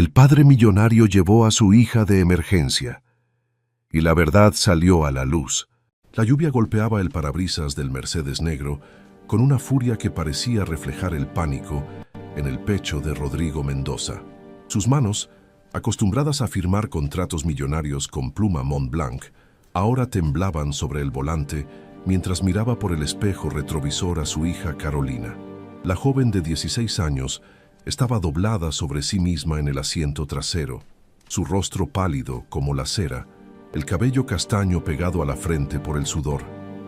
El padre millonario llevó a su hija de emergencia, y la verdad salió a la luz. La lluvia golpeaba el parabrisas del Mercedes negro con una furia que parecía reflejar el pánico en el pecho de Rodrigo Mendoza. Sus manos, acostumbradas a firmar contratos millonarios con pluma Montblanc, ahora temblaban sobre el volante mientras miraba por el espejo retrovisor a su hija Carolina. La joven de 16 años estaba doblada sobre sí misma en el asiento trasero, su rostro pálido como la cera, el cabello castaño pegado a la frente por el sudor.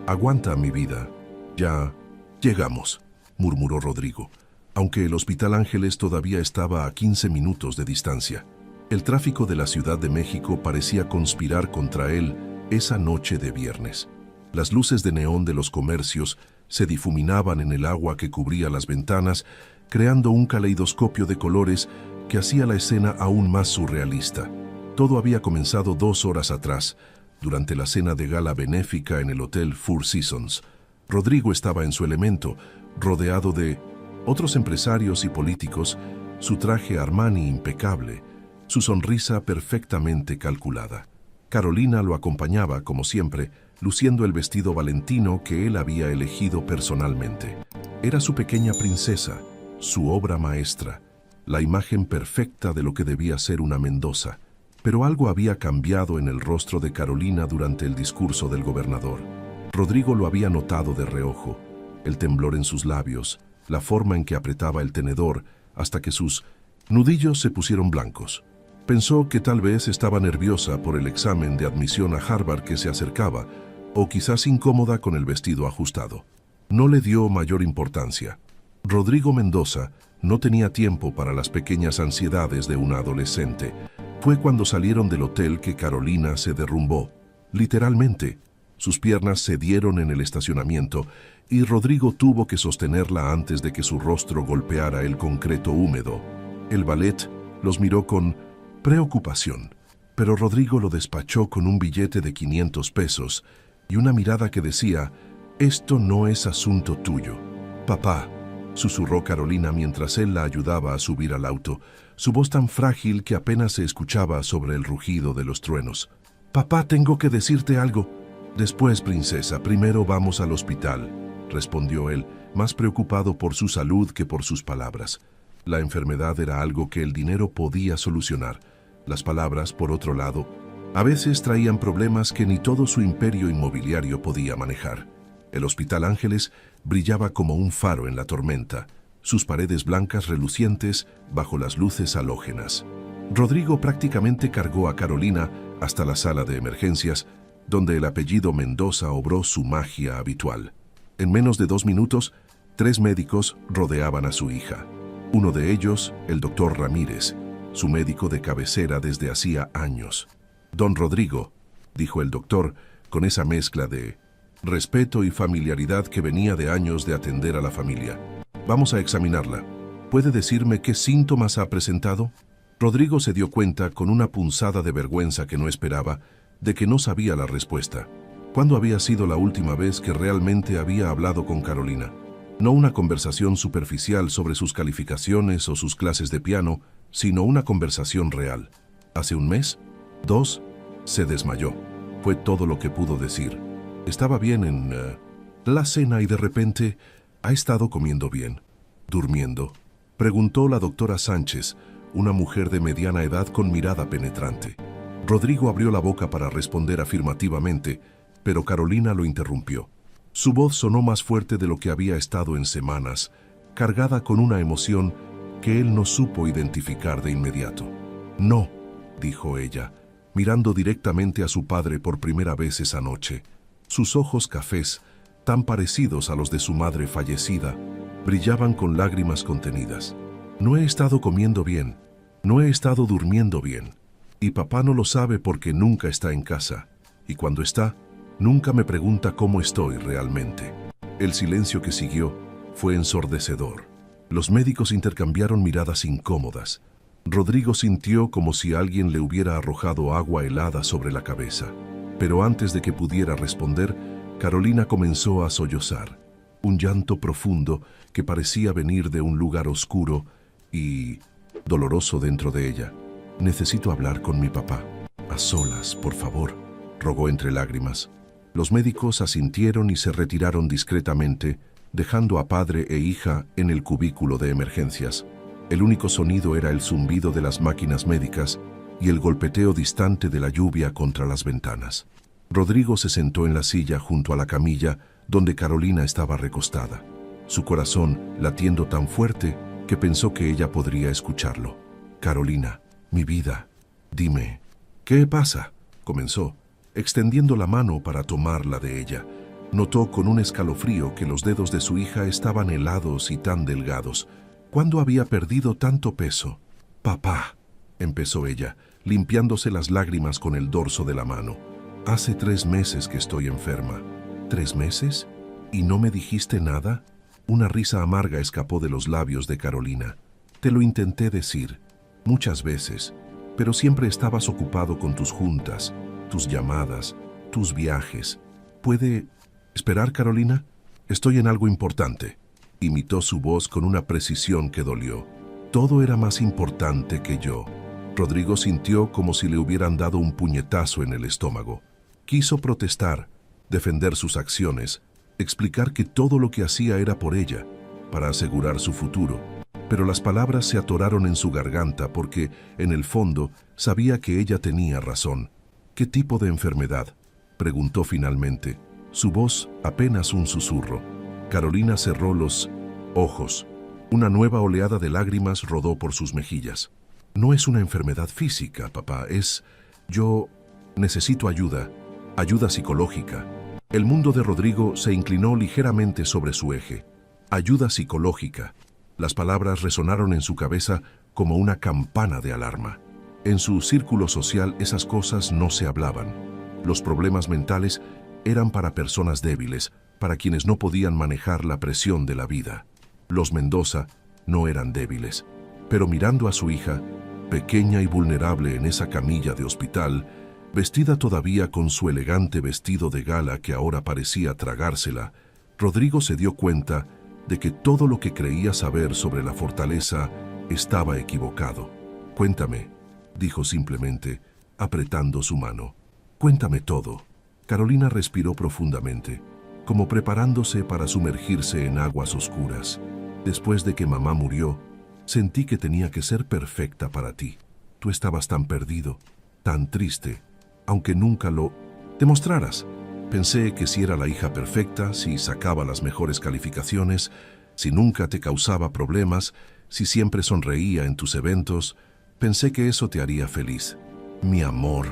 «Aguanta, mi vida. Ya llegamos», murmuró Rodrigo, aunque el Hospital Ángeles todavía estaba a 15 minutos de distancia. El tráfico de la Ciudad de México parecía conspirar contra él esa noche de viernes. Las luces de neón de los comercios se difuminaban en el agua que cubría las ventanas, creando un caleidoscopio de colores que hacía la escena aún más surrealista. Todo había comenzado 2 horas atrás, durante la cena de gala benéfica en el Hotel Four Seasons. Rodrigo estaba en su elemento, rodeado de otros empresarios y políticos, su traje Armani impecable, su sonrisa perfectamente calculada. Carolina lo acompañaba, como siempre, luciendo el vestido valentino que él había elegido personalmente. Era su pequeña princesa, su obra maestra, la imagen perfecta de lo que debía ser una Mendoza. Pero algo había cambiado en el rostro de Carolina durante el discurso del gobernador. Rodrigo lo había notado de reojo, el temblor en sus labios, la forma en que apretaba el tenedor, hasta que sus nudillos se pusieron blancos. Pensó que tal vez estaba nerviosa por el examen de admisión a Harvard que se acercaba, o quizás incómoda con el vestido ajustado. No le dio mayor importancia. Rodrigo Mendoza no tenía tiempo para las pequeñas ansiedades de una adolescente. Fue cuando salieron del hotel que Carolina se derrumbó. Literalmente, sus piernas cedieron en el estacionamiento y Rodrigo tuvo que sostenerla antes de que su rostro golpeara el concreto húmedo. El valet los miró con preocupación, pero Rodrigo lo despachó con un billete de 500 pesos y una mirada que decía: «Esto no es asunto tuyo». «Papá», susurró Carolina mientras él la ayudaba a subir al auto, su voz tan frágil que apenas se escuchaba sobre el rugido de los truenos. «Papá, tengo que decirte algo». «Después, princesa, primero vamos al hospital», respondió él, más preocupado por su salud que por sus palabras. La enfermedad era algo que el dinero podía solucionar. Las palabras, por otro lado, a veces traían problemas que ni todo su imperio inmobiliario podía manejar. El Hospital Ángeles brillaba como un faro en la tormenta, sus paredes blancas relucientes bajo las luces halógenas. Rodrigo prácticamente cargó a Carolina hasta la sala de emergencias, donde el apellido Mendoza obró su magia habitual. En menos de 2 minutos, 3 médicos rodeaban a su hija. Uno de ellos, el doctor Ramírez, su médico de cabecera desde hacía años. «Don Rodrigo», dijo el doctor, con esa mezcla de respeto y familiaridad que venía de años de atender a la familia. «Vamos a examinarla. ¿Puede decirme qué síntomas ha presentado?» Rodrigo se dio cuenta, con una punzada de vergüenza que no esperaba, de que no sabía la respuesta. ¿Cuándo había sido la última vez que realmente había hablado con Carolina? No una conversación superficial sobre sus calificaciones o sus clases de piano, sino una conversación real. ¿Hace un mes? ¿2? Se desmayó. Fue todo lo que pudo decir. Estaba bien en la cena y de repente ha estado comiendo bien. ¿Durmiendo?, preguntó la doctora Sánchez, una mujer de mediana edad con mirada penetrante. Rodrigo abrió la boca para responder afirmativamente, pero Carolina lo interrumpió. Su voz sonó más fuerte de lo que había estado en semanas, cargada con una emoción que él no supo identificar de inmediato. «No», dijo ella, mirando directamente a su padre por primera vez esa noche. Sus ojos cafés, tan parecidos a los de su madre fallecida, brillaban con lágrimas contenidas. «No he estado comiendo bien, no he estado durmiendo bien, y papá no lo sabe porque nunca está en casa, y cuando está, nunca me pregunta cómo estoy realmente». El silencio que siguió fue ensordecedor. Los médicos intercambiaron miradas incómodas. Rodrigo sintió como si alguien le hubiera arrojado agua helada sobre la cabeza. Pero antes de que pudiera responder, Carolina comenzó a sollozar. Un llanto profundo que parecía venir de un lugar oscuro y doloroso dentro de ella. Necesito hablar con mi papá. A solas, por favor, rogó entre lágrimas. Los médicos asintieron y se retiraron discretamente, dejando a padre e hija en el cubículo de emergencias. El único sonido era el zumbido de las máquinas médicas y el golpeteo distante de la lluvia contra las ventanas. Rodrigo se sentó en la silla junto a la camilla donde Carolina estaba recostada, su corazón latiendo tan fuerte que pensó que ella podría escucharlo. «Carolina, mi vida, dime, ¿qué pasa?», comenzó, extendiendo la mano para tomarla de ella. Notó con un escalofrío que los dedos de su hija estaban helados y tan delgados. ¿Cuándo había perdido tanto peso? «Papá», empezó ella, limpiándose las lágrimas con el dorso de la mano. «Hace 3 meses que estoy enferma». «¿3 meses? ¿Y no me dijiste nada?». Una risa amarga escapó de los labios de Carolina. «Te lo intenté decir, muchas veces, pero siempre estabas ocupado con tus juntas, tus llamadas, tus viajes. ¿Puede esperar, Carolina? Estoy en algo importante». Imitó su voz con una precisión que dolió. «Todo era más importante que yo». Rodrigo sintió como si le hubieran dado un puñetazo en el estómago. Quiso protestar, defender sus acciones, explicar que todo lo que hacía era por ella, para asegurar su futuro. Pero las palabras se atoraron en su garganta porque, en el fondo, sabía que ella tenía razón. «¿Qué tipo de enfermedad?», preguntó finalmente, su voz apenas un susurro. Carolina cerró los ojos. Una nueva oleada de lágrimas rodó por sus mejillas. «No es una enfermedad física, papá, yo necesito ayuda psicológica». El mundo de Rodrigo se inclinó ligeramente sobre su eje. «Ayuda psicológica». Las palabras resonaron en su cabeza como una campana de alarma. En su círculo social esas cosas no se hablaban. Los problemas mentales eran para personas débiles, para quienes no podían manejar la presión de la vida. Los Mendoza no eran débiles. Pero mirando a su hija, pequeña y vulnerable en esa camilla de hospital, vestida todavía con su elegante vestido de gala que ahora parecía tragársela, Rodrigo se dio cuenta de que todo lo que creía saber sobre la fortaleza estaba equivocado. «Cuéntame», dijo simplemente, apretando su mano. «Cuéntame todo». Carolina respiró profundamente, como preparándose para sumergirse en aguas oscuras. «Después de que mamá murió, sentí que tenía que ser perfecta para ti. Tú estabas tan perdido, tan triste, aunque nunca lo demostraras. Pensé que si era la hija perfecta, si sacaba las mejores calificaciones, si nunca te causaba problemas, si siempre sonreía en tus eventos, pensé que eso te haría feliz». «Mi amor»,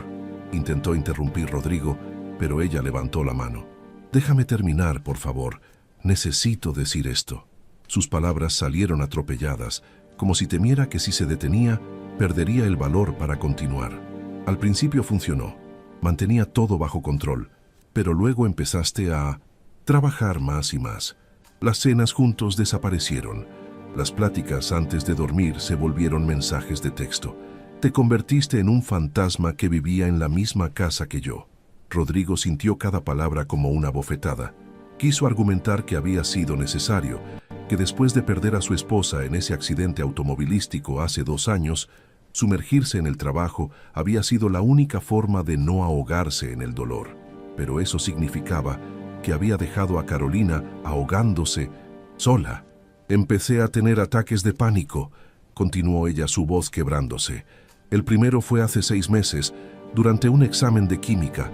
intentó interrumpir Rodrigo, pero ella levantó la mano. «Déjame terminar, por favor. Necesito decir esto». Sus palabras salieron atropelladas, como si temiera que si se detenía, perdería el valor para continuar. Al principio funcionó. Mantenía todo bajo control, pero luego empezaste a trabajar más y más. Las cenas juntos desaparecieron. Las pláticas antes de dormir se volvieron mensajes de texto. Te convertiste en un fantasma que vivía en la misma casa que yo. Rodrigo sintió cada palabra como una bofetada. Quiso argumentar que había sido necesario, que después de perder a su esposa en ese accidente automovilístico hace 2 años, sumergirse en el trabajo había sido la única forma de no ahogarse en el dolor. Pero eso significaba que había dejado a Carolina ahogándose sola. «Empecé a tener ataques de pánico», continuó ella, su voz quebrándose. «El primero fue hace 6 meses, durante un examen de química.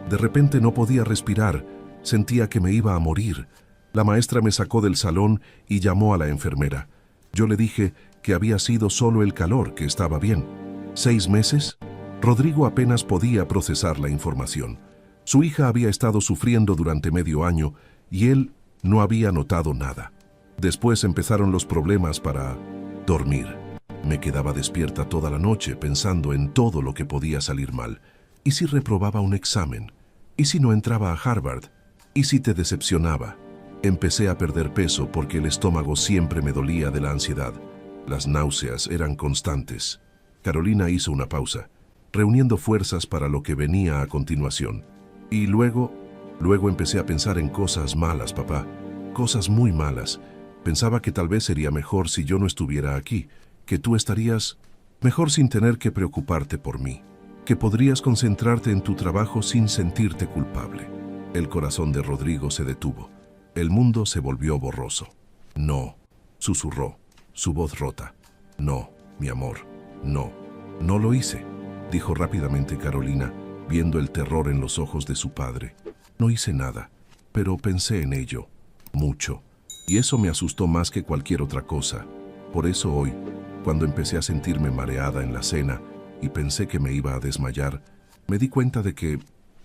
De repente no podía respirar, sentía que me iba a morir. La maestra me sacó del salón y llamó a la enfermera. Yo le dije que había sido solo el calor, que estaba bien». «¿6 meses?» Rodrigo apenas podía procesar la información. Su hija había estado sufriendo durante medio año y él no había notado nada. Después empezaron los problemas para dormir. Me quedaba despierta toda la noche pensando en todo lo que podía salir mal. ¿Y si reprobaba un examen? ¿Y si no entraba a Harvard? ¿Y si te decepcionaba? Empecé a perder peso porque el estómago siempre me dolía de la ansiedad. Las náuseas eran constantes. Carolina hizo una pausa, reuniendo fuerzas para lo que venía a continuación. Y luego empecé a pensar en cosas malas, papá. Cosas muy malas. Pensaba que tal vez sería mejor si yo no estuviera aquí, que tú estarías Mejor sin tener que preocuparte por mí, que podrías concentrarte en tu trabajo sin sentirte culpable. El corazón de Rodrigo se detuvo. El mundo se volvió borroso. No, susurró, su voz rota. No, mi amor, no, no lo hice, dijo rápidamente Carolina, viendo el terror en los ojos de su padre. No hice nada, pero pensé en ello, mucho, y eso me asustó más que cualquier otra cosa. Por eso hoy, cuando empecé a sentirme mareada en la cena y pensé que me iba a desmayar, me di cuenta de que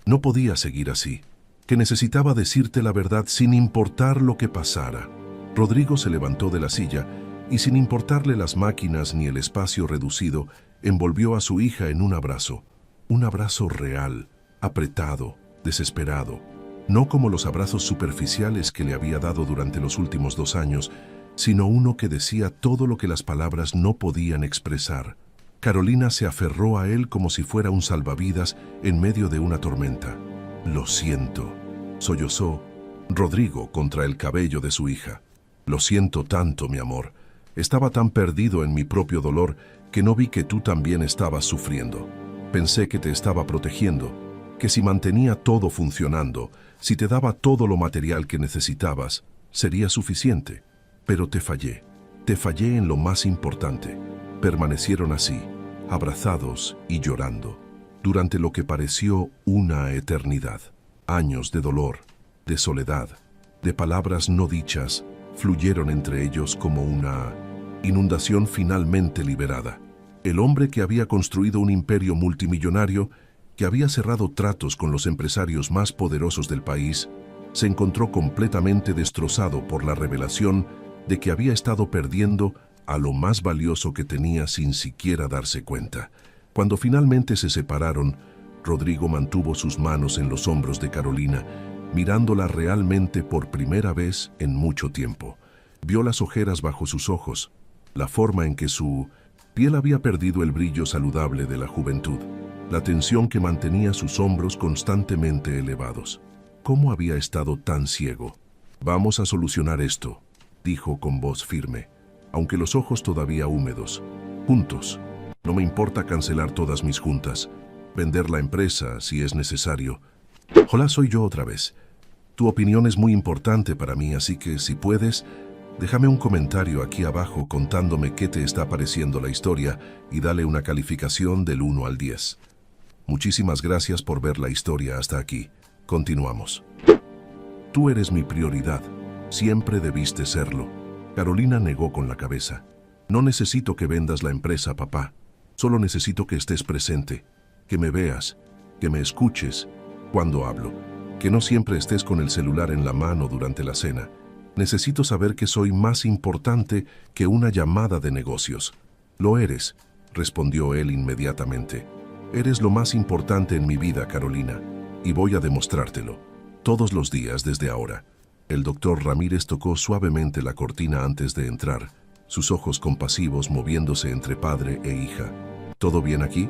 no podía seguir así, que necesitaba decirte la verdad sin importar lo que pasara. Rodrigo se levantó de la silla y, sin importarle las máquinas ni el espacio reducido, envolvió a su hija en un abrazo real, apretado, desesperado, no como los abrazos superficiales que le había dado durante los últimos 2 años, sino uno que decía todo lo que las palabras no podían expresar. Carolina se aferró a él como si fuera un salvavidas en medio de una tormenta. «Lo siento», sollozó Rodrigo contra el cabello de su hija. «Lo siento tanto, mi amor. Estaba tan perdido en mi propio dolor que no vi que tú también estabas sufriendo. Pensé que te estaba protegiendo, que si mantenía todo funcionando, si te daba todo lo material que necesitabas, sería suficiente. Pero te fallé en lo más importante». Permanecieron así, abrazados y llorando, durante lo que pareció una eternidad. Años de dolor, de soledad, de palabras no dichas, fluyeron entre ellos como una inundación finalmente liberada. El hombre que había construido un imperio multimillonario, que había cerrado tratos con los empresarios más poderosos del país, se encontró completamente destrozado por la revelación de que había estado perdiendo a lo más valioso que tenía sin siquiera darse cuenta. Cuando finalmente se separaron, Rodrigo mantuvo sus manos en los hombros de Carolina, mirándola realmente por primera vez en mucho tiempo. Vio las ojeras bajo sus ojos, la forma en que su piel había perdido el brillo saludable de la juventud, la tensión que mantenía sus hombros constantemente elevados. ¿Cómo había estado tan ciego? «Vamos a solucionar esto», dijo con voz firme, aunque los ojos todavía húmedos. «Juntos. No me importa cancelar todas mis juntas, vender la empresa si es necesario. Hola, soy yo otra vez. Tu opinión es muy importante para mí, así que si puedes, déjame un comentario aquí abajo contándome qué te está pareciendo la historia y dale una calificación del 1 al 10. Muchísimas gracias por ver la historia hasta aquí. Continuamos. Tú eres mi prioridad. Siempre debiste serlo». Carolina negó con la cabeza. «No necesito que vendas la empresa, papá. Solo necesito que estés presente, que me veas, que me escuches cuando hablo, que no siempre estés con el celular en la mano durante la cena. Necesito saber que soy más importante que una llamada de negocios». «Lo eres», respondió él inmediatamente. «Eres lo más importante en mi vida, Carolina, y voy a demostrártelo, todos los días desde ahora». El doctor Ramírez tocó suavemente la cortina antes de entrar, sus ojos compasivos moviéndose entre padre e hija. «¿Todo bien aquí?»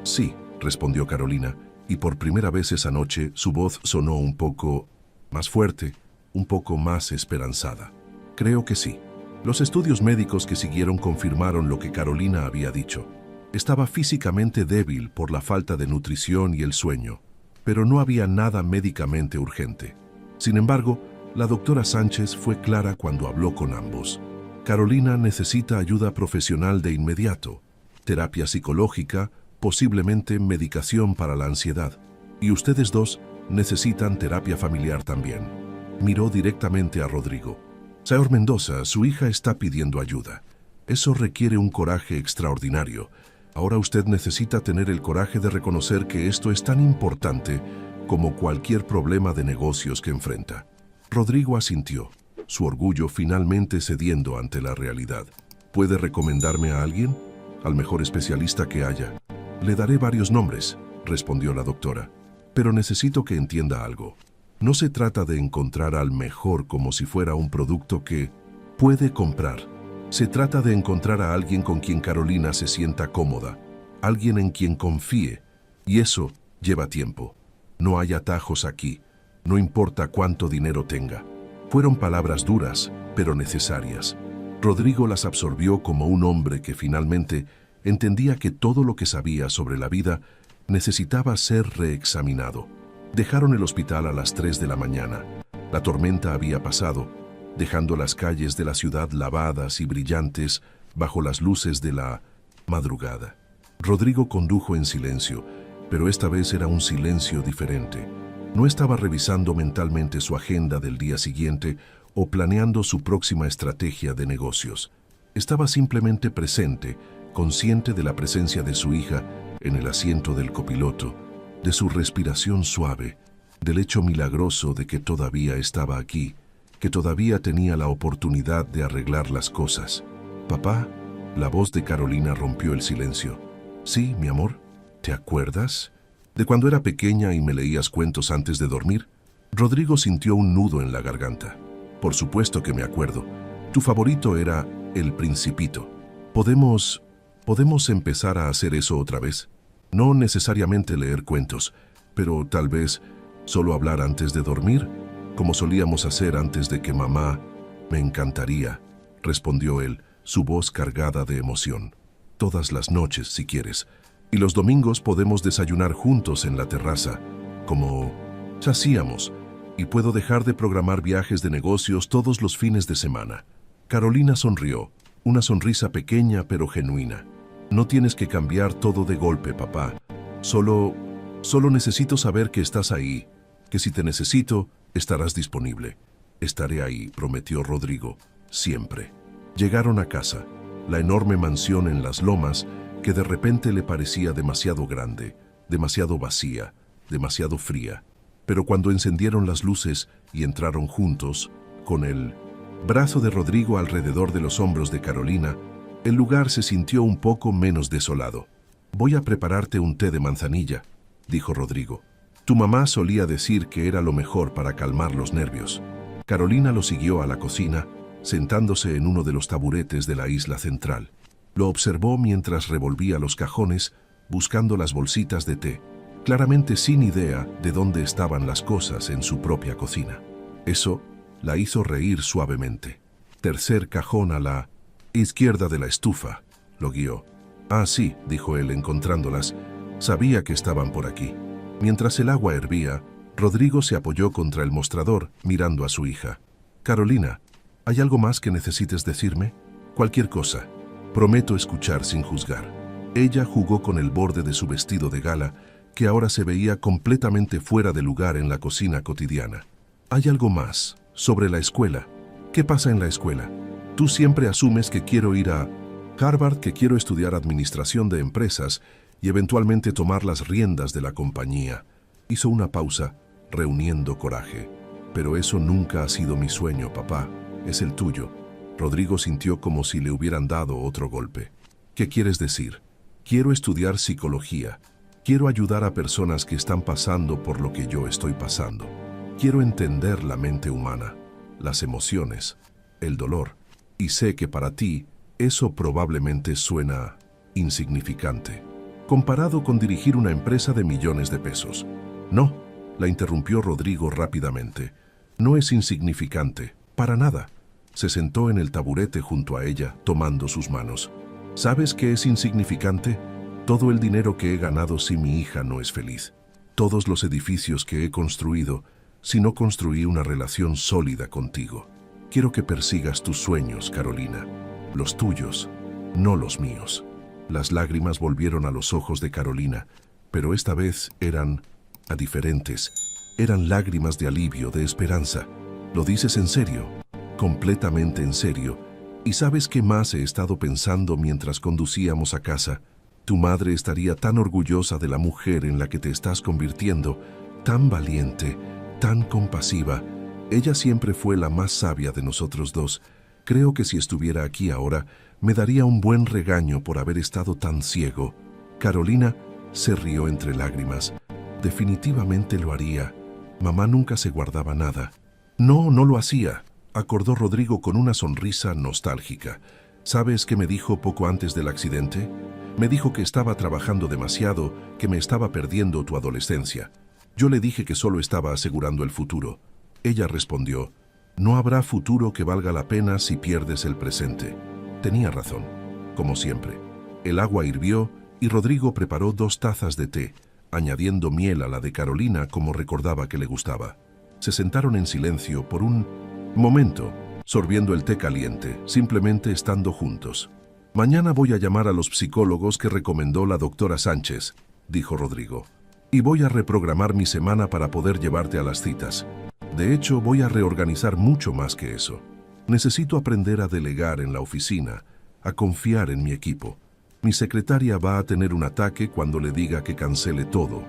«Sí», respondió Carolina, y por primera vez esa noche su voz sonó un poco más fuerte, un poco más esperanzada. «Creo que sí». Los estudios médicos que siguieron confirmaron lo que Carolina había dicho. Estaba físicamente débil por la falta de nutrición y el sueño, pero no había nada médicamente urgente. Sin embargo, la doctora Sánchez fue clara cuando habló con ambos. «Carolina necesita ayuda profesional de inmediato, terapia psicológica, posiblemente medicación para la ansiedad. Y ustedes dos necesitan terapia familiar también». Miró directamente a Rodrigo. «Señor Mendoza, su hija está pidiendo ayuda. Eso requiere un coraje extraordinario. Ahora usted necesita tener el coraje de reconocer que esto es tan importante como cualquier problema de negocios que enfrenta». Rodrigo asintió, su orgullo finalmente cediendo ante la realidad. «¿Puede recomendarme a alguien? Al mejor especialista que haya». «Le daré varios nombres», respondió la doctora. «Pero necesito que entienda algo. No se trata de encontrar al mejor como si fuera un producto que puede comprar. Se trata de encontrar a alguien con quien Carolina se sienta cómoda, alguien en quien confíe, y eso lleva tiempo. No hay atajos aquí. No importa cuánto dinero tenga». Fueron palabras duras, pero necesarias. Rodrigo las absorbió como un hombre que finalmente Entendía que todo lo que sabía sobre la vida necesitaba ser reexaminado. Dejaron el hospital a las 3 de la mañana. La tormenta había pasado, dejando las calles de la ciudad lavadas y brillantes bajo las luces de la madrugada. Rodrigo condujo en silencio, pero esta vez era un silencio diferente. No estaba revisando mentalmente su agenda del día siguiente o planeando su próxima estrategia de negocios. Estaba simplemente presente, consciente de la presencia de su hija en el asiento del copiloto, de su respiración suave, del hecho milagroso de que todavía estaba aquí, que todavía tenía la oportunidad de arreglar las cosas. «Papá», la voz de Carolina rompió el silencio. «Sí, mi amor, ¿te acuerdas de cuando era pequeña y me leías cuentos antes de dormir?» Rodrigo sintió un nudo en la garganta. «Por supuesto que me acuerdo. Tu favorito era El Principito. ¿Podemos empezar a hacer eso otra vez? No necesariamente leer cuentos, pero tal vez solo hablar antes de dormir, como solíamos hacer antes de que mamá...». «Me encantaría», respondió él, su voz cargada de emoción. «Todas las noches, si quieres. Y los domingos podemos desayunar juntos en la terraza, como hacíamos, y puedo dejar de programar viajes de negocios todos los fines de semana». Carolina sonrió, una sonrisa pequeña pero genuina. «No tienes que cambiar todo de golpe, papá. Solo necesito saber que estás ahí, que si te necesito, estarás disponible». «Estaré ahí», prometió Rodrigo, «siempre». Llegaron a casa, la enorme mansión en las lomas, que de repente le parecía demasiado grande, demasiado vacía, demasiado fría. Pero cuando encendieron las luces y entraron juntos, con el brazo de Rodrigo alrededor de los hombros de Carolina, el lugar se sintió un poco menos desolado. «Voy a prepararte un té de manzanilla», dijo Rodrigo. «Tu mamá solía decir que era lo mejor para calmar los nervios». Carolina lo siguió a la cocina, sentándose en uno de los taburetes de la isla central. Lo observó mientras revolvía los cajones, buscando las bolsitas de té, claramente sin idea de dónde estaban las cosas en su propia cocina. Eso la hizo reír suavemente. «Tercer cajón a la izquierda de la estufa», lo guió. «Ah, sí», dijo él encontrándolas. «Sabía que estaban por aquí». Mientras el agua hervía, Rodrigo se apoyó contra el mostrador, mirando a su hija. «Carolina, ¿hay algo más que necesites decirme?» «Cualquier cosa. Prometo escuchar sin juzgar». Ella jugó con el borde de su vestido de gala, que ahora se veía completamente fuera de lugar en la cocina cotidiana. «¿Hay algo más? Sobre la escuela. ¿Qué pasa en la escuela? Tú siempre asumes que quiero ir a Harvard, que quiero estudiar administración de empresas y eventualmente tomar las riendas de la compañía». Hizo una pausa, reuniendo coraje. «Pero eso nunca ha sido mi sueño, papá. Es el tuyo». Rodrigo sintió como si le hubieran dado otro golpe. «¿Qué quieres decir?» «Quiero estudiar psicología. Quiero ayudar a personas que están pasando por lo que yo estoy pasando. Quiero entender la mente humana, las emociones, el dolor. Y sé que para ti eso probablemente suena insignificante, comparado con dirigir una empresa de millones de pesos». «No», la interrumpió Rodrigo rápidamente. «No es insignificante, para nada». Se sentó en el taburete junto a ella, tomando sus manos. «¿Sabes qué es insignificante? Todo el dinero que he ganado si mi hija no es feliz. Todos los edificios que he construido si no construí una relación sólida contigo. Quiero que persigas tus sueños, Carolina. Los tuyos, no los míos». Las lágrimas volvieron a los ojos de Carolina, pero esta vez eran diferentes. Eran lágrimas de alivio, de esperanza. «¿Lo dices en serio?» «Completamente en serio. ¿Y sabes qué más he estado pensando mientras conducíamos a casa? Tu madre estaría tan orgullosa de la mujer en la que te estás convirtiendo, tan valiente, tan compasiva. Ella siempre fue la más sabia de nosotros dos. Creo que si estuviera aquí ahora, me daría un buen regaño por haber estado tan ciego». Carolina se rió entre lágrimas. «Definitivamente lo haría. Mamá nunca se guardaba nada». «No, no lo hacía», acordó Rodrigo con una sonrisa nostálgica. «¿Sabes qué me dijo poco antes del accidente? Me dijo que estaba trabajando demasiado, que me estaba perdiendo tu adolescencia. Yo le dije que solo estaba asegurando el futuro. Ella respondió: no habrá futuro que valga la pena si pierdes el presente». Tenía razón, como siempre. El agua hirvió y Rodrigo preparó 2 tazas de té, añadiendo miel a la de Carolina como recordaba que le gustaba. Se sentaron en silencio por un momento, sorbiendo el té caliente, simplemente estando juntos. «Mañana voy a llamar a los psicólogos que recomendó la doctora Sánchez», dijo Rodrigo. «Y voy a reprogramar mi semana para poder llevarte a las citas. De hecho, voy a reorganizar mucho más que eso. Necesito aprender a delegar en la oficina, a confiar en mi equipo. Mi secretaria va a tener un ataque cuando le diga que cancele todo,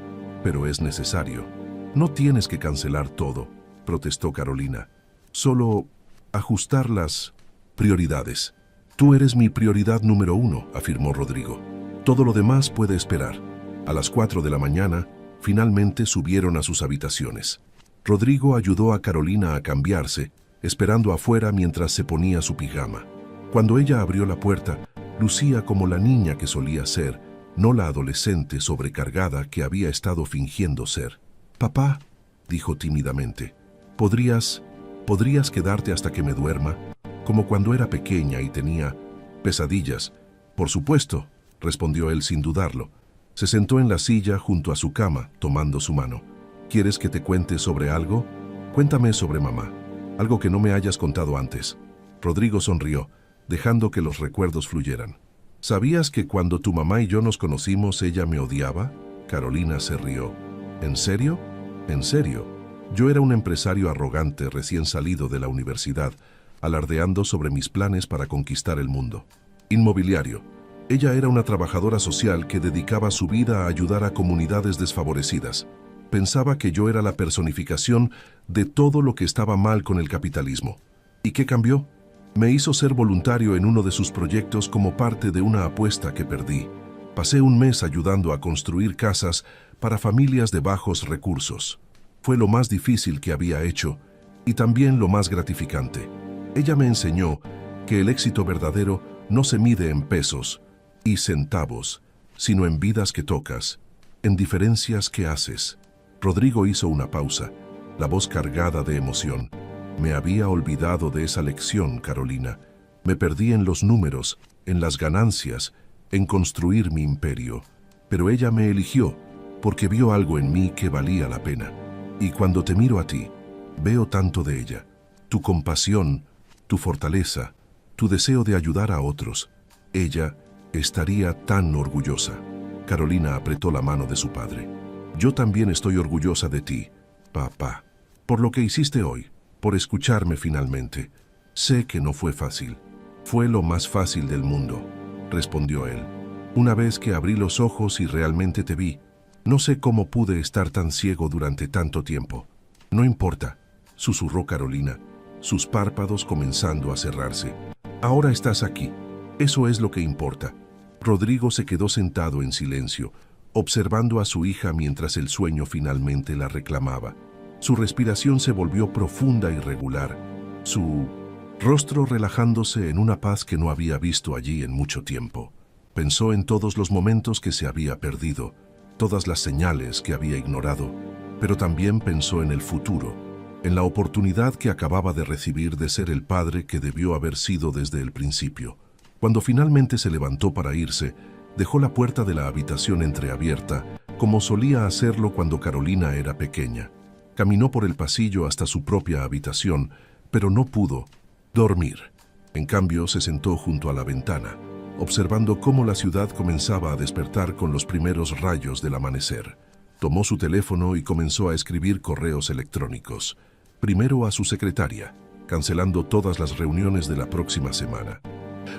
pero es necesario». «No tienes que cancelar todo», protestó Carolina. «Solo ajustar las prioridades». «Tú eres mi prioridad número 1», afirmó Rodrigo. «Todo lo demás puede esperar». A las 4 de la mañana, finalmente subieron a sus habitaciones. Rodrigo ayudó a Carolina a cambiarse, esperando afuera mientras se ponía su pijama. Cuando ella abrió la puerta, lucía como la niña que solía ser, no la adolescente sobrecargada que había estado fingiendo ser. «Papá», dijo tímidamente, ¿podrías quedarte hasta que me duerma? Como cuando era pequeña y tenía pesadillas». «Por supuesto», respondió él sin dudarlo. Se sentó en la silla junto a su cama, tomando su mano. «¿Quieres que te cuente sobre algo? Cuéntame sobre mamá. Algo que no me hayas contado antes». Rodrigo sonrió, dejando que los recuerdos fluyeran. «¿Sabías que cuando tu mamá y yo nos conocimos ella me odiaba?» Carolina se rió. «¿En serio? ¿En serio?» Yo era un empresario arrogante recién salido de la universidad, alardeando sobre mis planes para conquistar el mundo. Inmobiliario. Ella era una trabajadora social que dedicaba su vida a ayudar a comunidades desfavorecidas. Pensaba que yo era la personificación de todo lo que estaba mal con el capitalismo. ¿Y qué cambió? Me hizo ser voluntario en uno de sus proyectos como parte de una apuesta que perdí. Pasé un mes ayudando a construir casas para familias de bajos recursos. Fue lo más difícil que había hecho y también lo más gratificante. Ella me enseñó que el éxito verdadero no se mide en pesos y centavos, sino en vidas que tocas, en diferencias que haces. Rodrigo hizo una pausa, la voz cargada de emoción. Me había olvidado de esa lección, Carolina. Me perdí en los números, en las ganancias, en construir mi imperio. Pero ella me eligió porque vio algo en mí que valía la pena. Y cuando te miro a ti, veo tanto de ella. Tu compasión, tu fortaleza, tu deseo de ayudar a otros. Ella estaría tan orgullosa. Carolina apretó la mano de su padre. Yo también estoy orgullosa de ti, papá, por lo que hiciste hoy, por escucharme finalmente. Sé que no fue fácil. Fue lo más fácil del mundo, respondió él. Una vez que abrí los ojos y realmente te vi, no sé cómo pude estar tan ciego durante tanto tiempo. No importa, susurró Carolina, sus párpados comenzando a cerrarse. Ahora estás aquí. Eso es lo que importa. Rodrigo se quedó sentado en silencio, observando a su hija mientras el sueño finalmente la reclamaba. Su respiración se volvió profunda y regular, su rostro relajándose en una paz que no había visto allí en mucho tiempo. Pensó en todos los momentos que se había perdido, todas las señales que había ignorado, pero también pensó en el futuro, en la oportunidad que acababa de recibir de ser el padre que debió haber sido desde el principio. Cuando finalmente se levantó para irse, dejó la puerta de la habitación entreabierta, como solía hacerlo cuando Carolina era pequeña. Caminó por el pasillo hasta su propia habitación, pero no pudo dormir. En cambio, se sentó junto a la ventana, observando cómo la ciudad comenzaba a despertar con los primeros rayos del amanecer. Tomó su teléfono y comenzó a escribir correos electrónicos. Primero a su secretaria, cancelando todas las reuniones de la próxima semana.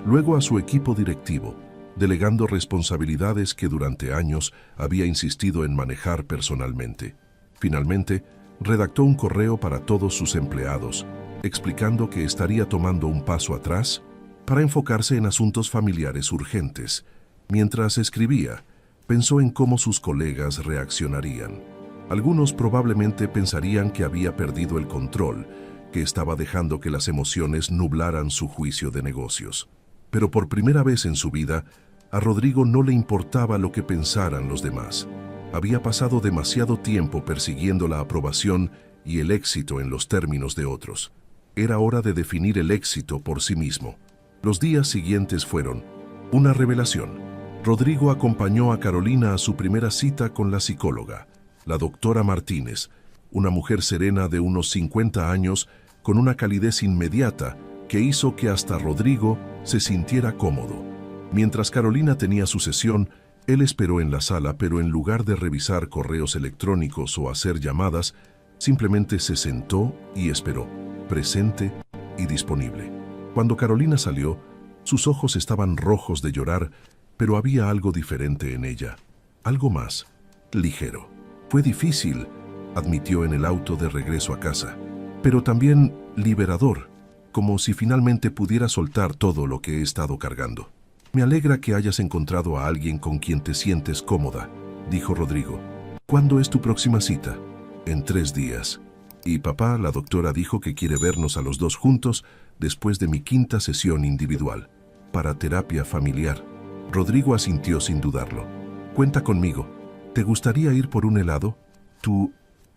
Luego a su equipo directivo, delegando responsabilidades que durante años había insistido en manejar personalmente. Finalmente, redactó un correo para todos sus empleados, explicando que estaría tomando un paso atrás para enfocarse en asuntos familiares urgentes. Mientras escribía, pensó en cómo sus colegas reaccionarían. Algunos probablemente pensarían que había perdido el control, que estaba dejando que las emociones nublaran su juicio de negocios. Pero por primera vez en su vida, a Rodrigo no le importaba lo que pensaran los demás. Había pasado demasiado tiempo persiguiendo la aprobación y el éxito en los términos de otros. Era hora de definir el éxito por sí mismo. Los días siguientes fueron una revelación. Rodrigo acompañó a Carolina a su primera cita con la psicóloga, la doctora Martínez, una mujer serena de unos 50 años con una calidez inmediata que hizo que hasta Rodrigo se sintiera cómodo. Mientras Carolina tenía su sesión, él esperó en la sala, pero en lugar de revisar correos electrónicos o hacer llamadas, simplemente se sentó y esperó, presente y disponible. Cuando Carolina salió, sus ojos estaban rojos de llorar, pero había algo diferente en ella, algo más, ligero. Fue difícil, admitió en el auto de regreso a casa, pero también liberador, como si finalmente pudiera soltar todo lo que he estado cargando. Me alegra que hayas encontrado a alguien con quien te sientes cómoda, dijo Rodrigo. ¿Cuándo es tu próxima cita? En 3 días. Y papá, la doctora dijo que quiere vernos a los dos juntos después de mi 5ª sesión individual, para terapia familiar. Rodrigo asintió sin dudarlo. Cuenta conmigo. ¿Te gustaría ir por un helado?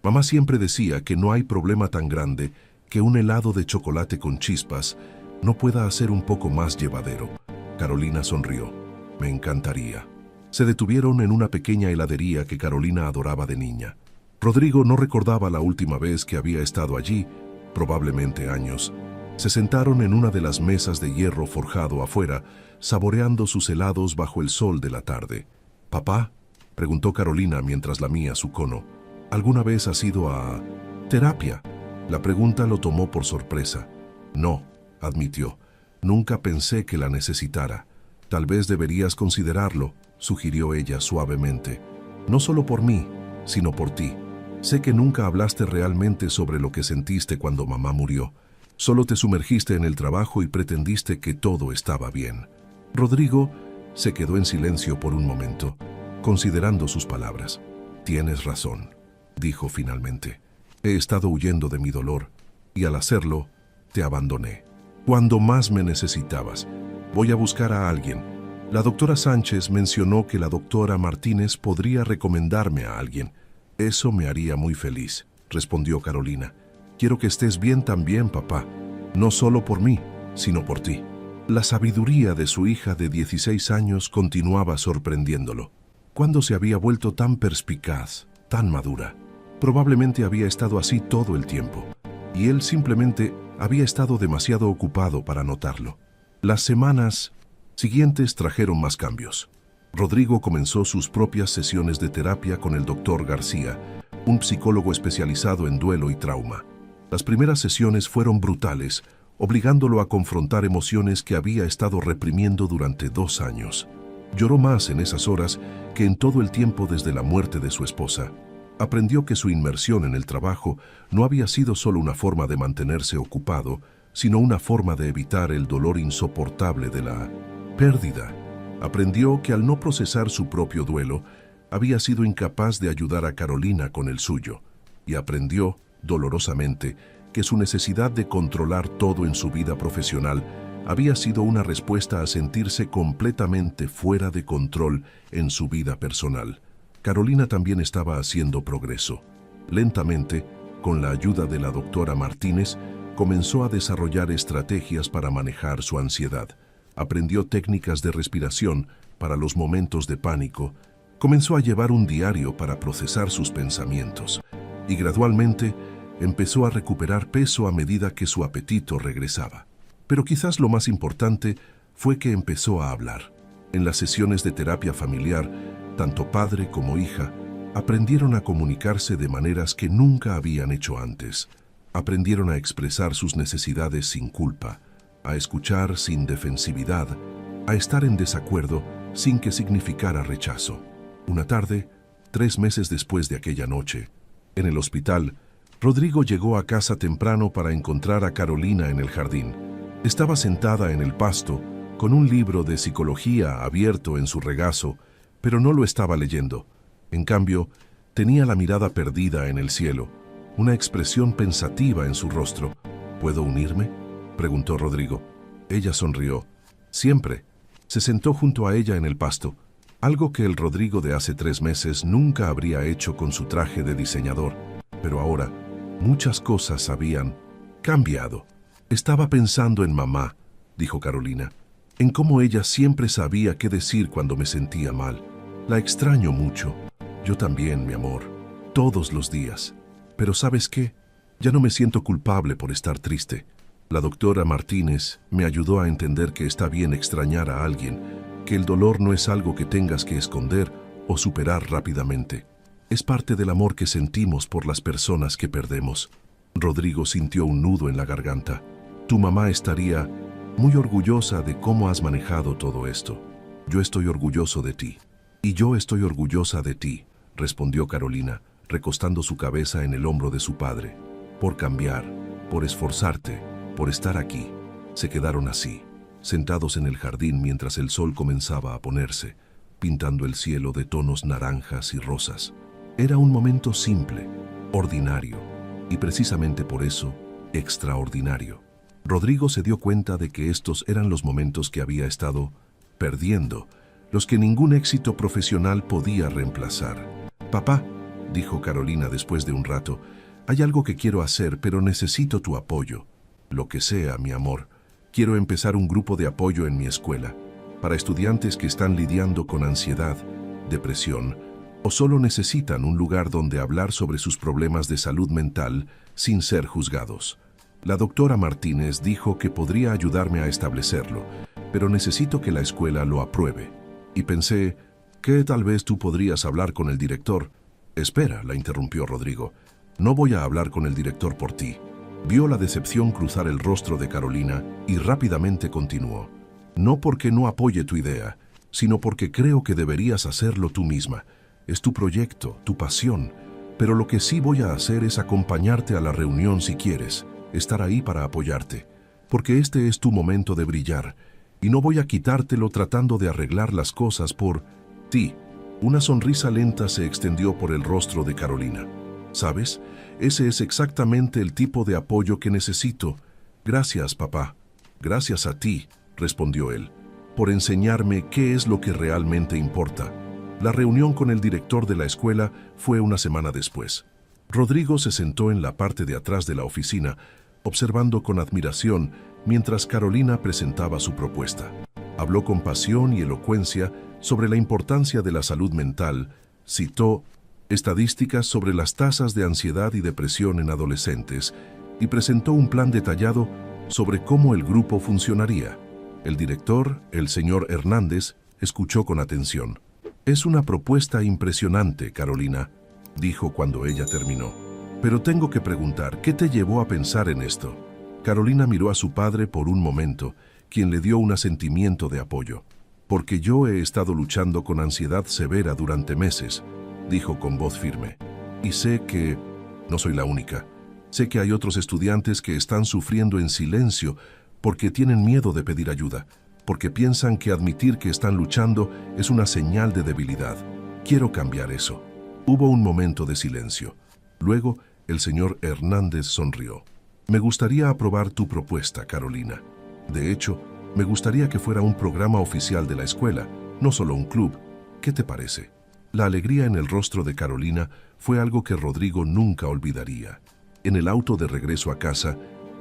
Mamá siempre decía que no hay problema tan grande que un helado de chocolate con chispas no pueda hacer un poco más llevadero. Carolina sonrió. Me encantaría. Se detuvieron en una pequeña heladería que Carolina adoraba de niña. Rodrigo no recordaba la última vez que había estado allí, probablemente años. Se sentaron en una de las mesas de hierro forjado afuera, saboreando sus helados bajo el sol de la tarde. «¿Papá?», preguntó Carolina mientras lamía su cono. «¿Alguna vez has ido a terapia?». La pregunta lo tomó por sorpresa. «No», admitió. «Nunca pensé que la necesitara. Tal vez deberías considerarlo», sugirió ella suavemente. «No solo por mí, sino por ti. Sé que nunca hablaste realmente sobre lo que sentiste cuando mamá murió. Solo te sumergiste en el trabajo y pretendiste que todo estaba bien». Rodrigo se quedó en silencio por un momento, considerando sus palabras. «Tienes razón», dijo finalmente. «He estado huyendo de mi dolor, y al hacerlo, te abandoné. Cuando más me necesitabas. Voy a buscar a alguien. La doctora Sánchez mencionó que la doctora Martínez podría recomendarme a alguien. Eso me haría muy feliz», respondió Carolina. «Quiero que estés bien también, papá. No solo por mí, sino por ti». La sabiduría de su hija de 16 años continuaba sorprendiéndolo. ¿Cuándo se había vuelto tan perspicaz, tan madura? Probablemente había estado así todo el tiempo, y él simplemente había estado demasiado ocupado para notarlo. Las semanas siguientes trajeron más cambios. Rodrigo comenzó sus propias sesiones de terapia con el doctor García, un psicólogo especializado en duelo y trauma. Las primeras sesiones fueron brutales, obligándolo a confrontar emociones que había estado reprimiendo durante 2 años. Lloró más en esas horas que en todo el tiempo desde la muerte de su esposa. Aprendió que su inmersión en el trabajo no había sido solo una forma de mantenerse ocupado, sino una forma de evitar el dolor insoportable de la pérdida. Aprendió que al no procesar su propio duelo, había sido incapaz de ayudar a Carolina con el suyo. Y aprendió, dolorosamente, que su necesidad de controlar todo en su vida profesional había sido una respuesta a sentirse completamente fuera de control en su vida personal. Carolina también estaba haciendo progreso. Lentamente, con la ayuda de la doctora Martínez, comenzó a desarrollar estrategias para manejar su ansiedad. Aprendió técnicas de respiración para los momentos de pánico. Comenzó a llevar un diario para procesar sus pensamientos. Y gradualmente, empezó a recuperar peso a medida que su apetito regresaba. Pero quizás lo más importante fue que empezó a hablar. En las sesiones de terapia familiar, tanto padre como hija aprendieron a comunicarse de maneras que nunca habían hecho antes. Aprendieron a expresar sus necesidades sin culpa, a escuchar sin defensividad, a estar en desacuerdo sin que significara rechazo. Una tarde, 3 meses después de aquella noche, en el hospital, Rodrigo llegó a casa temprano para encontrar a Carolina en el jardín. Estaba sentada en el pasto, con un libro de psicología abierto en su regazo, pero no lo estaba leyendo. En cambio, tenía la mirada perdida en el cielo, una expresión pensativa en su rostro. ¿Puedo unirme?, preguntó Rodrigo. Ella sonrió. Siempre. Se sentó junto a ella en el pasto, algo que el Rodrigo de hace 3 meses nunca habría hecho con su traje de diseñador. Pero ahora, muchas cosas habían cambiado. Estaba pensando en mamá, dijo Carolina. en cómo ella siempre sabía qué decir cuando me sentía mal. La extraño mucho. Yo también, mi amor, todos los días. Pero ¿sabes qué? Ya no me siento culpable por estar triste. La doctora Martínez me ayudó a entender que está bien extrañar a alguien, que el dolor no es algo que tengas que esconder o superar rápidamente. Es parte del amor que sentimos por las personas que perdemos. Rodrigo sintió un nudo en la garganta. Tu mamá estaría muy orgullosa de cómo has manejado todo esto. Yo estoy orgulloso de ti. Y yo estoy orgullosa de ti, respondió Carolina, recostando su cabeza en el hombro de su padre. Por cambiar, por esforzarte, por estar aquí. Se quedaron así, sentados en el jardín mientras el sol comenzaba a ponerse, pintando el cielo de tonos naranjas y rosas. Era un momento simple, ordinario, y precisamente por eso, extraordinario. Rodrigo se dio cuenta de que estos eran los momentos que había estado perdiendo, los que ningún éxito profesional podía reemplazar. Papá, dijo Carolina después de un rato, hay algo que quiero hacer, pero necesito tu apoyo. Lo que sea, mi amor. Quiero empezar un grupo de apoyo en mi escuela, para estudiantes que están lidiando con ansiedad, depresión, o solo necesitan un lugar donde hablar sobre sus problemas de salud mental sin ser juzgados. La doctora Martínez dijo que podría ayudarme a establecerlo, pero necesito que la escuela lo apruebe. Y pensé que tal vez tú podrías hablar con el director. Espera, la interrumpió Rodrigo. No voy a hablar con el director por ti. Vio la decepción cruzar el rostro de Carolina y rápidamente continuó. No porque no apoye tu idea, sino porque creo que deberías hacerlo tú misma. Es tu proyecto, tu pasión, pero lo que sí voy a hacer es acompañarte a la reunión si quieres, estar ahí para apoyarte, porque este es tu momento de brillar, y no voy a quitártelo tratando de arreglar las cosas por ti. Una sonrisa lenta se extendió por el rostro de Carolina. ¿Sabes? Ese es exactamente el tipo de apoyo que necesito. Gracias, papá. Gracias a ti, respondió él, por enseñarme qué es lo que realmente importa. La reunión con el director de la escuela fue una semana después. Rodrigo se sentó en la parte de atrás de la oficina, observando con admiración mientras Carolina presentaba su propuesta. Habló con pasión y elocuencia sobre la importancia de la salud mental, citó estadísticas sobre las tasas de ansiedad y depresión en adolescentes y presentó un plan detallado sobre cómo el grupo funcionaría. El director, el señor Hernández, escuchó con atención. Es una propuesta impresionante, Carolina, dijo cuando ella terminó. Pero tengo que preguntar, ¿qué te llevó a pensar en esto? Carolina miró a su padre por un momento, quien le dio un asentimiento de apoyo. Porque yo he estado luchando con ansiedad severa durante meses, dijo con voz firme. Y sé que no soy la única. Sé que hay otros estudiantes que están sufriendo en silencio porque tienen miedo de pedir ayuda, porque piensan que admitir que están luchando es una señal de debilidad. Quiero cambiar eso. Hubo un momento de silencio. Luego, el señor Hernández sonrió. Me gustaría aprobar tu propuesta, Carolina. De hecho, me gustaría que fuera un programa oficial de la escuela, no solo un club. ¿Qué te parece? La alegría en el rostro de Carolina fue algo que Rodrigo nunca olvidaría. En el auto de regreso a casa,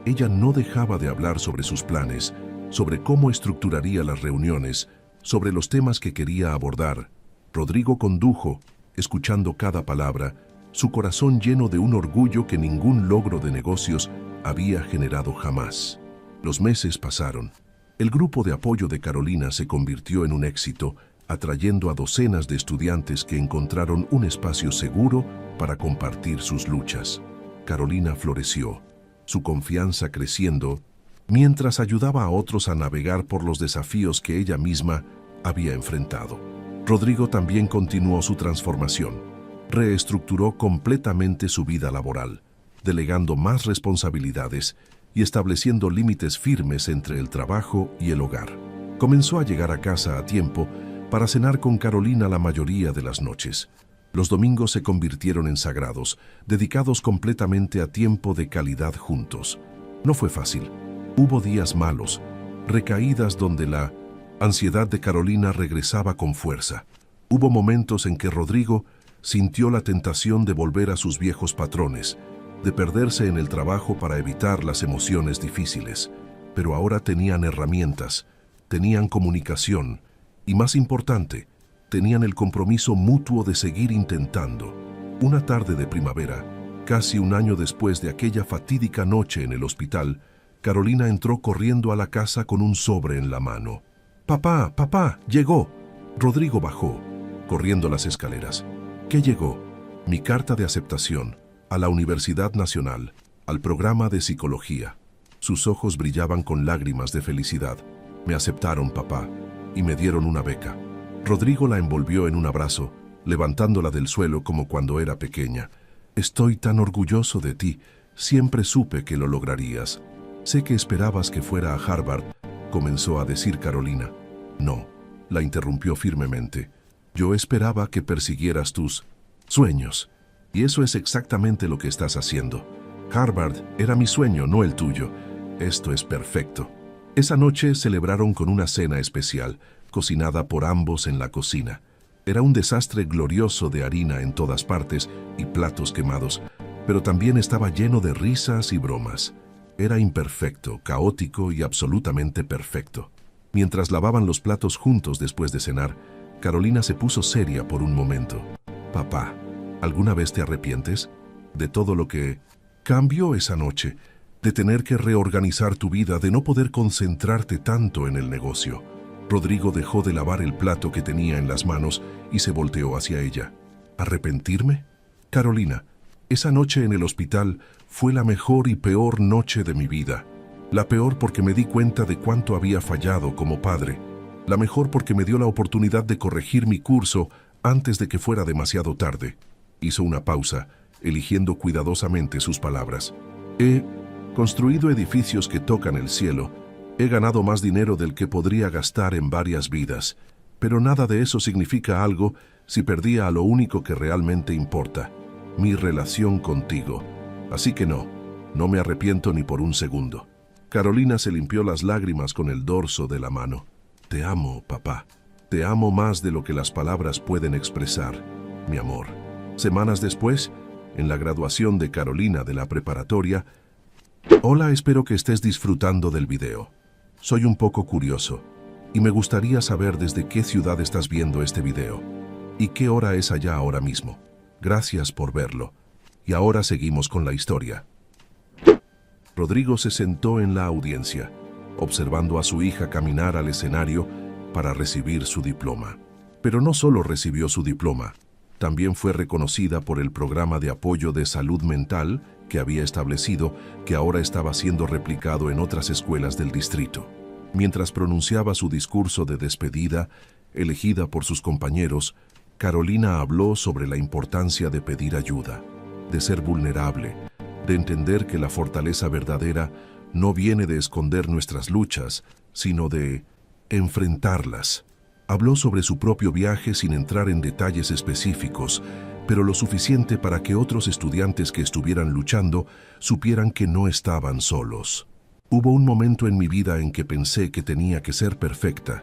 ella no dejaba de hablar sobre sus planes, sobre cómo estructuraría las reuniones, sobre los temas que quería abordar. Rodrigo condujo, escuchando cada palabra, su corazón lleno de un orgullo que ningún logro de negocios había generado jamás. Los meses pasaron. El grupo de apoyo de Carolina se convirtió en un éxito, atrayendo a docenas de estudiantes que encontraron un espacio seguro para compartir sus luchas. Carolina floreció, su confianza creciendo, mientras ayudaba a otros a navegar por los desafíos que ella misma había enfrentado. Rodrigo también continuó su transformación. Reestructuró completamente su vida laboral, delegando más responsabilidades y estableciendo límites firmes entre el trabajo y el hogar. Comenzó a llegar a casa a tiempo para cenar con Carolina la mayoría de las noches. Los domingos se convirtieron en sagrados, dedicados completamente a tiempo de calidad juntos. No fue fácil. Hubo días malos, recaídas donde la ansiedad de Carolina regresaba con fuerza. Hubo momentos en que Rodrigo sintió la tentación de volver a sus viejos patrones, de perderse en el trabajo para evitar las emociones difíciles. Pero ahora tenían herramientas, tenían comunicación y, más importante, tenían el compromiso mutuo de seguir intentando. Una tarde de primavera, casi un año después de aquella fatídica noche en el hospital, Carolina entró corriendo a la casa con un sobre en la mano. «Papá, papá, llegó». Rodrigo bajó, corriendo las escaleras. ¿Qué llegó? Mi carta de aceptación a la Universidad Nacional, al programa de psicología. Sus ojos brillaban con lágrimas de felicidad. Me aceptaron, papá, y me dieron una beca. Rodrigo la envolvió en un abrazo, levantándola del suelo como cuando era pequeña. Estoy tan orgulloso de ti. Siempre supe que lo lograrías. Sé que esperabas que fuera a Harvard, comenzó a decir Carolina. No, la interrumpió firmemente. Yo esperaba que persiguieras tus sueños. Y eso es exactamente lo que estás haciendo. Harvard era mi sueño, no el tuyo. Esto es perfecto. Esa noche celebraron con una cena especial, cocinada por ambos en la cocina. Era un desastre glorioso de harina en todas partes y platos quemados, pero también estaba lleno de risas y bromas. Era imperfecto, caótico y absolutamente perfecto. Mientras lavaban los platos juntos después de cenar, Carolina se puso seria por un momento. Papá, ¿alguna vez te arrepientes de todo lo que cambió esa noche? De tener que reorganizar tu vida, de no poder concentrarte tanto en el negocio. Rodrigo dejó de lavar el plato que tenía en las manos y se volteó hacia ella. ¿Arrepentirme? Carolina, esa noche en el hospital fue la mejor y peor noche de mi vida. La peor porque me di cuenta de cuánto había fallado como padre. La mejor porque me dio la oportunidad de corregir mi curso antes de que fuera demasiado tarde. Hizo una pausa, eligiendo cuidadosamente sus palabras. He construido edificios que tocan el cielo. He ganado más dinero del que podría gastar en varias vidas. Pero nada de eso significa algo si perdía a lo único que realmente importa: mi relación contigo. Así que no me arrepiento ni por un segundo. Carolina se limpió las lágrimas con el dorso de la mano. Te amo, papá. Te amo más de lo que las palabras pueden expresar, mi amor. Semanas después, en la graduación de Carolina de la preparatoria. Hola, espero que estés disfrutando del video. Soy un poco curioso y me gustaría saber desde qué ciudad estás viendo este video y qué hora es allá ahora mismo. Gracias por verlo. Y ahora seguimos con la historia. Rodrigo se sentó en la audiencia, observando a su hija caminar al escenario para recibir su diploma. Pero no solo recibió su diploma, también fue reconocida por el programa de apoyo de salud mental que había establecido, que ahora estaba siendo replicado en otras escuelas del distrito. Mientras pronunciaba su discurso de despedida, elegida por sus compañeros, Carolina habló sobre la importancia de pedir ayuda, de ser vulnerable, de entender que la fortaleza verdadera no viene de esconder nuestras luchas, sino de enfrentarlas. Habló sobre su propio viaje sin entrar en detalles específicos, pero lo suficiente para que otros estudiantes que estuvieran luchando supieran que no estaban solos. Hubo un momento en mi vida en que pensé que tenía que ser perfecta,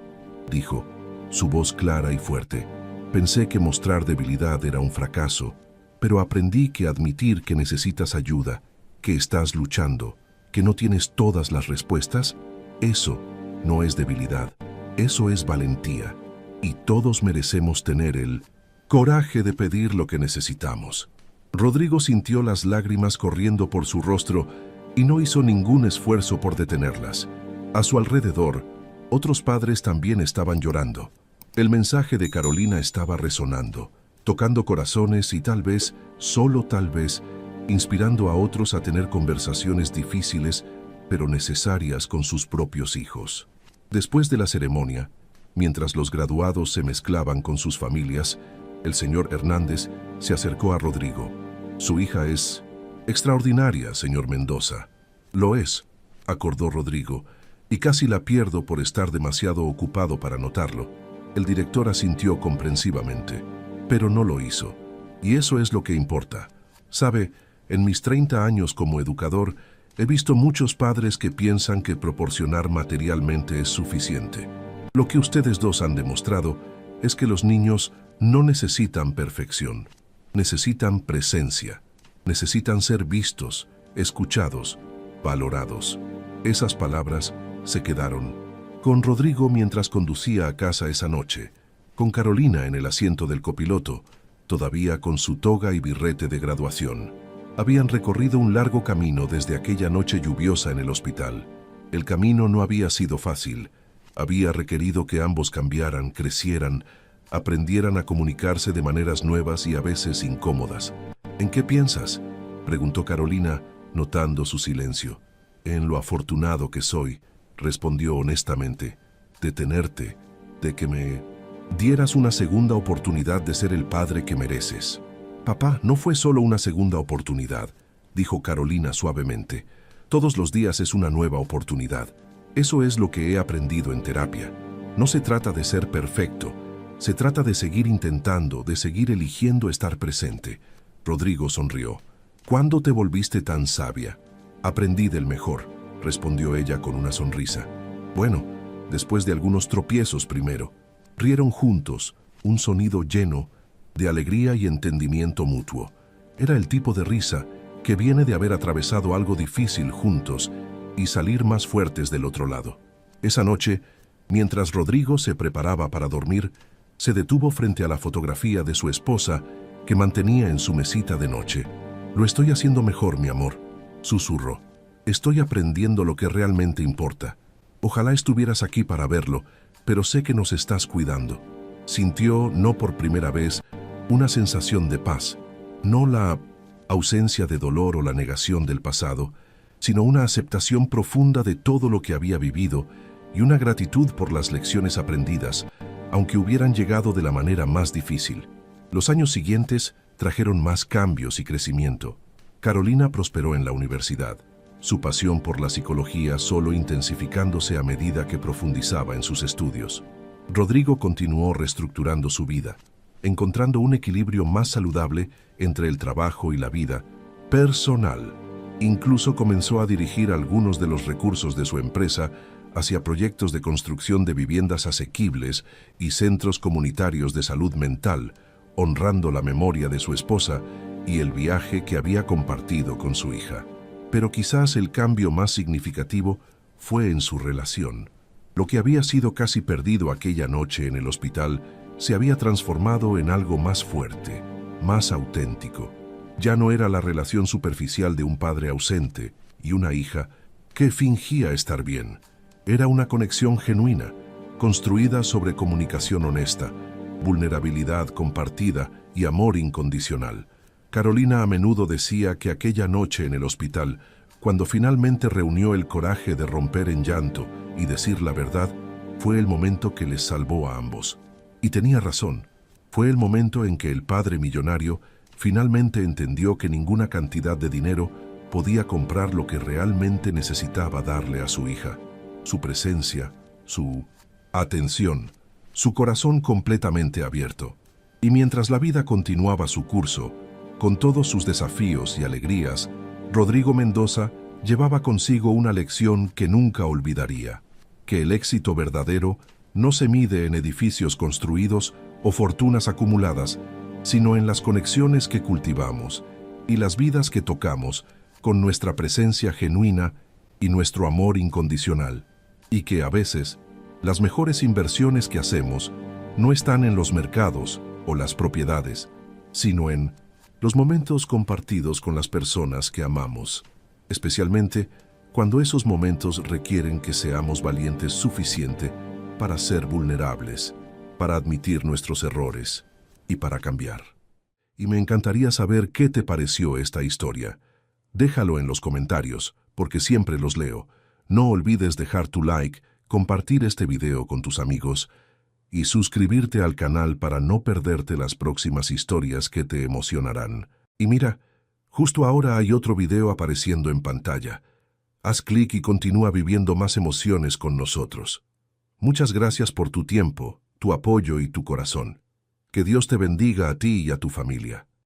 dijo, su voz clara y fuerte. Pensé que mostrar debilidad era un fracaso, pero aprendí que admitir que necesitas ayuda, que estás luchando, que no tienes todas las respuestas, eso no es debilidad, eso es valentía. Y todos merecemos tener el coraje de pedir lo que necesitamos. Rodrigo sintió las lágrimas corriendo por su rostro y no hizo ningún esfuerzo por detenerlas. A su alrededor, otros padres también estaban llorando. El mensaje de Carolina estaba resonando, tocando corazones y tal vez, solo tal vez, inspirando a otros a tener conversaciones difíciles, pero necesarias con sus propios hijos. Después de la ceremonia, mientras los graduados se mezclaban con sus familias, el señor Hernández se acercó a Rodrigo. Su hija es extraordinaria, señor Mendoza. Lo es, acordó Rodrigo, y casi la pierdo por estar demasiado ocupado para notarlo. El director asintió comprensivamente, pero no lo hizo. Y eso es lo que importa. Sabe, en mis 30 años como educador, he visto muchos padres que piensan que proporcionar materialmente es suficiente. Lo que ustedes dos han demostrado es que los niños no necesitan perfección, necesitan presencia, necesitan ser vistos, escuchados, valorados. Esas palabras se quedaron con Rodrigo mientras conducía a casa esa noche, con Carolina en el asiento del copiloto, todavía con su toga y birrete de graduación. Habían recorrido un largo camino desde aquella noche lluviosa en el hospital. El camino no había sido fácil. Había requerido que ambos cambiaran, crecieran, aprendieran a comunicarse de maneras nuevas y a veces incómodas. ¿En qué piensas?, preguntó Carolina, notando su silencio. En lo afortunado que soy, respondió honestamente, de tenerte, de que me dieras una segunda oportunidad de ser el padre que mereces. Papá, no fue solo una segunda oportunidad, dijo Carolina suavemente. Todos los días es una nueva oportunidad. Eso es lo que he aprendido en terapia. No se trata de ser perfecto, se trata de seguir intentando, de seguir eligiendo estar presente. Rodrigo sonrió. ¿Cuándo te volviste tan sabia? Aprendí del mejor, respondió ella con una sonrisa. Bueno, después de algunos tropiezos primero. Rieron juntos, un sonido lleno de alegría y entendimiento mutuo. Era el tipo de risa que viene de haber atravesado algo difícil juntos y salir más fuertes del otro lado. Esa noche, mientras Rodrigo se preparaba para dormir, se detuvo frente a la fotografía de su esposa que mantenía en su mesita de noche. Lo estoy haciendo mejor, mi amor, susurró. Estoy aprendiendo lo que realmente importa. Ojalá estuvieras aquí para verlo, pero sé que nos estás cuidando. Sintió, no por primera vez, una sensación de paz, no la ausencia de dolor o la negación del pasado, sino una aceptación profunda de todo lo que había vivido y una gratitud por las lecciones aprendidas, aunque hubieran llegado de la manera más difícil. Los años siguientes trajeron más cambios y crecimiento. Carolina prosperó en la universidad, su pasión por la psicología solo intensificándose a medida que profundizaba en sus estudios. Rodrigo continuó reestructurando su vida, encontrando un equilibrio más saludable entre el trabajo y la vida personal. Incluso comenzó a dirigir algunos de los recursos de su empresa hacia proyectos de construcción de viviendas asequibles y centros comunitarios de salud mental, honrando la memoria de su esposa y el viaje que había compartido con su hija. Pero quizás el cambio más significativo fue en su relación. Lo que había sido casi perdido aquella noche en el hospital se había transformado en algo más fuerte, más auténtico. Ya no era la relación superficial de un padre ausente y una hija que fingía estar bien. Era una conexión genuina, construida sobre comunicación honesta, vulnerabilidad compartida y amor incondicional. Carolina a menudo decía que aquella noche en el hospital, cuando finalmente reunió el coraje de romper en llanto y decir la verdad, fue el momento que les salvó a ambos. Y tenía razón. Fue el momento en que el padre millonario finalmente entendió que ninguna cantidad de dinero podía comprar lo que realmente necesitaba darle a su hija: su presencia, su atención, su corazón completamente abierto. Y mientras la vida continuaba su curso, con todos sus desafíos y alegrías, Rodrigo Mendoza llevaba consigo una lección que nunca olvidaría: que el éxito verdadero no se mide en edificios construidos o fortunas acumuladas, sino en las conexiones que cultivamos y las vidas que tocamos con nuestra presencia genuina y nuestro amor incondicional. Y que a veces, las mejores inversiones que hacemos no están en los mercados o las propiedades, sino en los momentos compartidos con las personas que amamos, especialmente cuando esos momentos requieren que seamos valientes suficiente para ser vulnerables, para admitir nuestros errores y para cambiar. Y me encantaría saber qué te pareció esta historia. Déjalo en los comentarios, porque siempre los leo. No olvides dejar tu like, compartir este video con tus amigos y suscribirte al canal para no perderte las próximas historias que te emocionarán. Y mira, justo ahora hay otro video apareciendo en pantalla. Haz clic y continúa viviendo más emociones con nosotros. Muchas gracias por tu tiempo, tu apoyo y tu corazón. Que Dios te bendiga a ti y a tu familia.